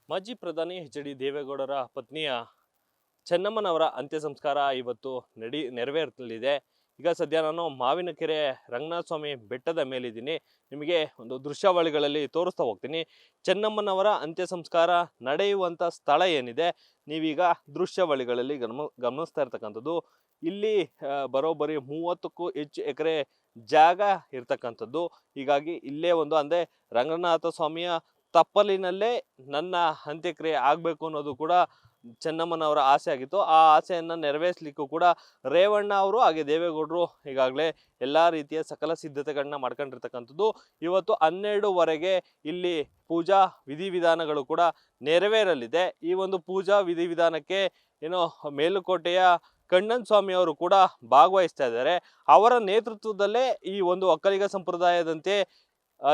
ಮಾಜಿ ಪ್ರಧಾನಿ ಎಚ್.ಡಿ. ದೇವೇಗೌಡರ ಪತ್ನಿಯ ಚೆನ್ನಮ್ಮನವರ ಅಂತ್ಯ ಸಂಸ್ಕಾರ ಇವತ್ತು ನೆರವೇರಲಿದೆ. ಈಗ ಸದ್ಯ ನಾನು ಮಾವಿನಕೆರೆ ರಂಗನಾಥ ಸ್ವಾಮಿ ಬೆಟ್ಟದ ಮೇಲಿದ್ದೀನಿ. ನಿಮಗೆ ಒಂದು ದೃಶ್ಯಾವಳಿಗಳಲ್ಲಿ ತೋರಿಸ್ತಾ ಹೋಗ್ತೀನಿ. ಚೆನ್ನಮ್ಮನವರ ಅಂತ್ಯ ಸಂಸ್ಕಾರ ನಡೆಯುವಂಥ ಸ್ಥಳ ಏನಿದೆ, ನೀವೀಗ ದೃಶ್ಯಾವಳಿಗಳಲ್ಲಿ ಗಮನಿಸ್ತಾ ಇರ್ತಕ್ಕಂಥದ್ದು. ಇಲ್ಲಿ ಬರೋಬ್ಬರಿ 30ಕ್ಕೂ ಹೆಚ್ಚು ಎಕರೆ ಜಾಗ ಇರ್ತಕ್ಕಂಥದ್ದು. ಹೀಗಾಗಿ ಇಲ್ಲೇ ಅಂದರೆ ರಂಗನಾಥ ಸ್ವಾಮಿಯ ತಪ್ಪಲಿನಲ್ಲೇ ನನ್ನ ಅಂತ್ಯಕ್ರಿಯೆ ಆಗಬೇಕು ಅನ್ನೋದು ಕೂಡ ಚೆನ್ನಮ್ಮನವರ ಆಸೆ ಆಗಿತ್ತು. ಆ ಆಸೆಯನ್ನು ನೆರವೇರಿಸಲಿಕ್ಕೂ ಕೂಡ ರೇವಣ್ಣ ಅವರು ಹಾಗೆ ದೇವೇಗೌಡರು ಈಗಾಗಲೇ ಎಲ್ಲ ರೀತಿಯ ಸಕಲ ಸಿದ್ಧತೆಗಳನ್ನ ಮಾಡ್ಕೊಂಡಿರ್ತಕ್ಕಂಥದ್ದು. ಇವತ್ತು 12ವರೆಗೆ ಇಲ್ಲಿ ಪೂಜಾ ವಿಧಿವಿಧಾನಗಳು ಕೂಡ ನೆರವೇರಲಿದೆ. ಈ ಒಂದು ಪೂಜಾ ವಿಧಿವಿಧಾನಕ್ಕೆ ಮೇಲುಕೋಟೆಯ ಕಣ್ಣನ್ ಸ್ವಾಮಿ ಅವರು ಕೂಡ ಭಾಗವಹಿಸ್ತಾ ಇದ್ದಾರೆ. ಅವರ ನೇತೃತ್ವದಲ್ಲೇ ಈ ಒಂದು ಒಕ್ಕಲಿಗ ಸಂಪ್ರದಾಯದಂತೆ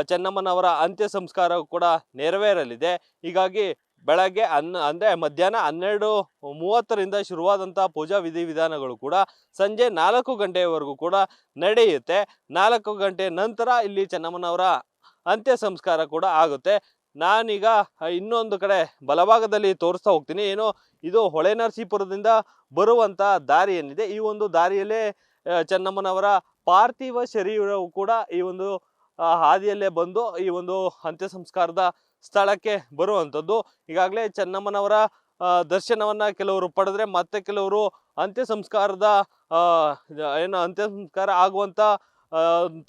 ಚೆನ್ನಮ್ಮನವರ ಅಂತ್ಯ ಸಂಸ್ಕಾರ ಕೂಡ ನೆರವೇರಲಿದೆ. ಹೀಗಾಗಿ ಬೆಳಗ್ಗೆ ಅಂದರೆ ಮಧ್ಯಾಹ್ನ 12:30ರಿಂದ ಶುರುವಾದಂಥ ಪೂಜಾ ವಿಧಿವಿಧಾನಗಳು ಕೂಡ ಸಂಜೆ 4 ಗಂಟೆಯವರೆಗೂ ಕೂಡ ನಡೆಯುತ್ತೆ. 4 ಗಂಟೆ ನಂತರ ಇಲ್ಲಿ ಚೆನ್ನಮ್ಮನವರ ಅಂತ್ಯ ಸಂಸ್ಕಾರ ಕೂಡ ಆಗುತ್ತೆ. ನಾನೀಗ ಇನ್ನೊಂದು ಕಡೆ ಬಲಭಾಗದಲ್ಲಿ ತೋರಿಸ್ತಾ ಹೋಗ್ತೀನಿ. ಇದು ಹೊಳೆನರಸೀಪುರದಿಂದ ಬರುವಂಥ ದಾರಿ ಏನಿದೆ, ಈ ಒಂದು ದಾರಿಯಲ್ಲೇ ಚೆನ್ನಮ್ಮನವರ ಪಾರ್ಥಿವ ಶರೀರವು ಕೂಡ ಈ ಒಂದು ಹಾದಿಯಲ್ಲೇ ಬಂದು ಈ ಒಂದು ಅಂತ್ಯ ಸಂಸ್ಕಾರದ ಸ್ಥಳಕ್ಕೆ ಬರುವಂಥದ್ದು. ಈಗಾಗಲೇ ಚೆನ್ನಮ್ಮನವರ ದರ್ಶನವನ್ನ ಕೆಲವರು ಪಡೆದ್ರೆ, ಮತ್ತೆ ಕೆಲವರು ಅಂತ್ಯ ಸಂಸ್ಕಾರದ ಅಂತ್ಯ ಸಂಸ್ಕಾರ ಆಗುವಂತ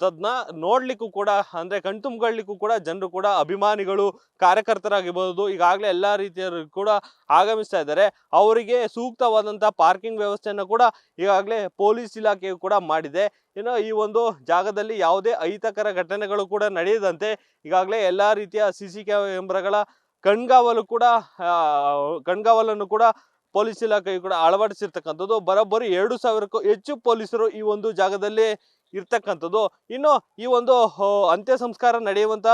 ತದ್ನ ನೋಡ್ಲಿಕ್ಕೂ ಕೂಡ ಅಂದ್ರೆ ಕಣ್ತುಂಬಿಕೊಳ್ಳಿಕ್ಕೂ ಕೂಡ ಜನರು ಕೂಡ ಅಭಿಮಾನಿಗಳು, ಕಾರ್ಯಕರ್ತರಾಗಿರ್ಬೋದು, ಈಗಾಗಲೇ ಎಲ್ಲಾ ರೀತಿಯವರು ಕೂಡ ಆಗಮಿಸ್ತಾ ಇದ್ದಾರೆ. ಅವರಿಗೆ ಸೂಕ್ತವಾದಂತಹ ಪಾರ್ಕಿಂಗ್ ವ್ಯವಸ್ಥೆಯನ್ನು ಕೂಡ ಈಗಾಗಲೇ ಪೊಲೀಸ್ ಇಲಾಖೆಯು ಕೂಡ ಮಾಡಿದೆ. ಈ ಒಂದು ಜಾಗದಲ್ಲಿ ಯಾವುದೇ ಅಹಿತಕರ ಘಟನೆಗಳು ಕೂಡ ನಡೆಯದಂತೆ ಈಗಾಗಲೇ ಎಲ್ಲಾ ರೀತಿಯ ಸಿಸಿ ಕ್ಯಾಮೆರಾಗಳ ಕಣ್ಗಾವಲನ್ನು ಕೂಡ ಪೊಲೀಸ್ ಇಲಾಖೆಯು ಕೂಡ ಅಳವಡಿಸಿರ್ತಕ್ಕಂಥದ್ದು. ಬರೋಬ್ಬರಿ 2,000ಕ್ಕೂ ಹೆಚ್ಚು ಪೊಲೀಸರು ಈ ಒಂದು ಜಾಗದಲ್ಲಿ ಇರ್ತಕ್ಕಂಥದ್ದು. ಇನ್ನು ಈ ಒಂದು ಅಂತ್ಯ ಸಂಸ್ಕಾರ ನಡೆಯುವಂತ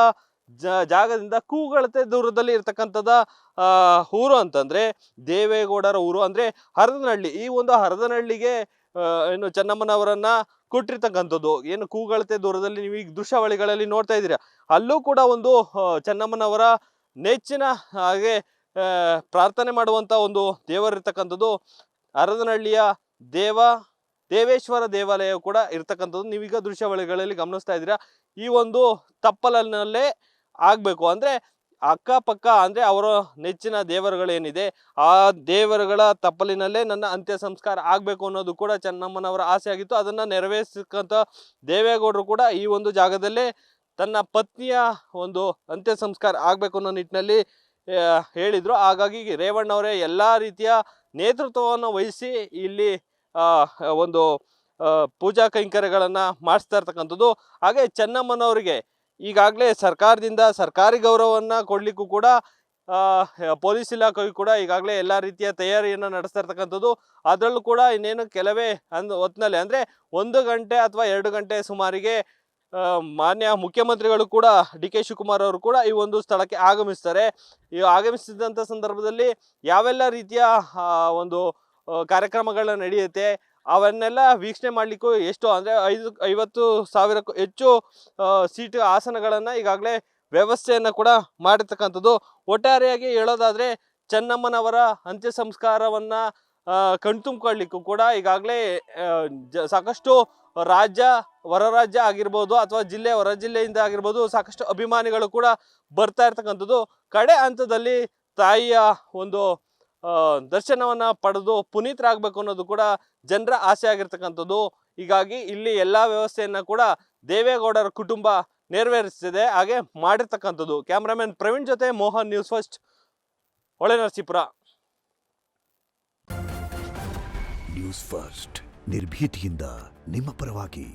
ಜಾಗದಿಂದ ಕೂಗಳತೆ ದೂರದಲ್ಲಿ ಇರ್ತಕ್ಕಂಥದ ಊರು ಅಂತಂದ್ರೆ ದೇವೇಗೌಡರ ಊರು, ಅಂದ್ರೆ ಹರದನಹಳ್ಳಿ. ಈ ಒಂದು ಹರದನಹಳ್ಳಿಗೆ ಚೆನ್ನಮ್ಮನವರನ್ನ ಕೊಟ್ಟಿರ್ತಕ್ಕಂಥದ್ದು. ಕೂಗಳತೆ ದೂರದಲ್ಲಿ ನೀವು ಈ ದೃಶ್ಯಾವಳಿಗಳಲ್ಲಿ ನೋಡ್ತಾ ಇದ್ದೀರಾ, ಅಲ್ಲೂ ಕೂಡ ಒಂದು ಚೆನ್ನಮ್ಮನವರ ನೆಚ್ಚಿನ ಹಾಗೆ ಪ್ರಾರ್ಥನೆ ಮಾಡುವಂತ ಒಂದು ದೇವರಿರ್ತಕ್ಕಂಥದ್ದು ಹರದನಹಳ್ಳಿಯ ದೇವೇಶ್ವರ ದೇವಾಲಯ ಕೂಡ ಇರ್ತಕ್ಕಂಥದ್ದು. ನೀವೀಗ ದೃಶ್ಯಾವಳಿಗಳಲ್ಲಿ ಗಮನಿಸ್ತಾ ಇದ್ದೀರಾ. ಈ ಒಂದು ತಪ್ಪಲಲ್ಲೇ ಆಗ್ಬೇಕು ಅಂದ್ರೆ ಅಕ್ಕಪಕ್ಕ ಅಂದ್ರೆ ಅವರ ನೆಚ್ಚಿನ ದೇವರುಗಳೇನಿದೆ ಆ ದೇವರುಗಳ ತಪ್ಪಲಿನಲ್ಲೇ ನನ್ನ ಅಂತ್ಯ ಸಂಸ್ಕಾರ ಆಗ್ಬೇಕು ಅನ್ನೋದು ಕೂಡ ಚೆನ್ನಮ್ಮನವರ ಆಸೆ ಆಗಿತ್ತು. ಅದನ್ನ ನೆರವೇರಿಸಕ್ಕಂತ ದೇವೇಗೌಡರು ಕೂಡ ಈ ಒಂದು ಜಾಗದಲ್ಲೇ ತನ್ನ ಪತ್ನಿಯ ಒಂದು ಅಂತ್ಯ ಸಂಸ್ಕಾರ ಆಗ್ಬೇಕು ಅನ್ನೋ ನಿಟ್ಟಿನಲ್ಲಿ ಹೇಳಿದ್ರು. ಹಾಗಾಗಿ ರೇವಣ್ಣವರೇ ಎಲ್ಲಾ ರೀತಿಯ ನೇತೃತ್ವವನ್ನು ವಹಿಸಿ ಇಲ್ಲಿ ಒಂದು ಪೂಜಾ ಕೈಂಕರ್ಯಗಳನ್ನ ಮಾಡಿಸ್ತಾ ಇರ್ತಕ್ಕಂಥದ್ದು. ಹಾಗೆ ಚೆನ್ನಮ್ಮನವರಿಗೆ ಈಗಾಗಲೇ ಸರ್ಕಾರದಿಂದ ಸರ್ಕಾರಿ ಗೌರವವನ್ನ ಕೊಡ್ಲಿಕ್ಕೂ ಕೂಡ ಪೊಲೀಸ್ ಇಲಾಖೆಯು ಕೂಡ ಈಗಾಗಲೇ ಎಲ್ಲಾ ರೀತಿಯ ತಯಾರಿಯನ್ನ ನಡೆಸ್ತಾ ಇರ್ತಕ್ಕಂಥದ್ದು. ಅದರಲ್ಲೂ ಕೂಡ ಇನ್ನೇನು ಕೆಲವೇ ಹೊತ್ತಿನಲ್ಲಿ ಅಂದ್ರೆ 1 ಗಂಟೆ ಅಥವಾ 2 ಗಂಟೆ ಸುಮಾರಿಗೆ ಮಾನ್ಯ ಮುಖ್ಯಮಂತ್ರಿಗಳು ಕೂಡ ಡಿ.ಕೆ. ಶಿವಕುಮಾರ್ ಅವರು ಕೂಡ ಈ ಒಂದು ಸ್ಥಳಕ್ಕೆ ಆಗಮಿಸ್ತಾರೆ. ಈ ಆಗಮಿಸಿದಂಥ ಸಂದರ್ಭದಲ್ಲಿ ಯಾವೆಲ್ಲ ರೀತಿಯ ಒಂದು ಕಾರ್ಯಕ್ರಮಗಳನ್ನ ನಡೆಯುತ್ತೆ ಅವನ್ನೆಲ್ಲ ವೀಕ್ಷಣೆ ಮಾಡ್ಲಿಕ್ಕೂ ಎಷ್ಟು ಅಂದ್ರೆ 50,000ಕ್ಕೂ ಹೆಚ್ಚು ಸೀಟು ಆಸನಗಳನ್ನ ಈಗಾಗಲೇ ವ್ಯವಸ್ಥೆಯನ್ನ ಕೂಡ ಮಾಡಿರ್ತಕ್ಕಂಥದ್ದು. ಒಟ್ಟಾರೆಯಾಗಿ ಹೇಳೋದಾದ್ರೆ ಚೆನ್ನಮ್ಮನವರ ಅಂತ್ಯ ಸಂಸ್ಕಾರವನ್ನ ಕಣ್ತುಂಬಿಕೊಳ್ಳಿಕ್ಕೂ ಕೂಡ ಈಗಾಗಲೇ ಸಾಕಷ್ಟು ಹೊರ ರಾಜ್ಯ ಆಗಿರ್ಬೋದು ಅಥವಾ ಹೊರ ಜಿಲ್ಲೆಯಿಂದ ಆಗಿರ್ಬೋದು ಸಾಕಷ್ಟು ಅಭಿಮಾನಿಗಳು ಕೂಡ ಬರ್ತಾ ಇರ್ತಕ್ಕಂಥದ್ದು. ಕಡೆ ಹಂತದಲ್ಲಿ ತಾಯಿಯ ಒಂದು ದರ್ಶನವನ್ನ ಪಡೆದು ಪುನೀತರಾಗಬೇಕು ಅನ್ನೋದು ಕೂಡ ಜನರ ಆಸೆ ಆಗಿರ್ತಕ್ಕಂಥದ್ದು. ಹೀಗಾಗಿ ಇಲ್ಲಿ ಎಲ್ಲಾ ವ್ಯವಸ್ಥೆಯನ್ನ ಕೂಡ ದೇವೇಗೌಡರ ಕುಟುಂಬ ನೆರವೇರಿಸ್ತಿದೆ, ಹಾಗೆ ಮಾಡಿರ್ತಕ್ಕಂಥದ್ದು. ಕ್ಯಾಮ್ರಾಮನ್ ಪ್ರವೀಣ್ ಜೊತೆ Mohan, news first, Holenarasipura. News first ನಿರ್ಭೀತಿಯಿಂದ ನಿಮ್ಮ ಪರವಾಗಿ.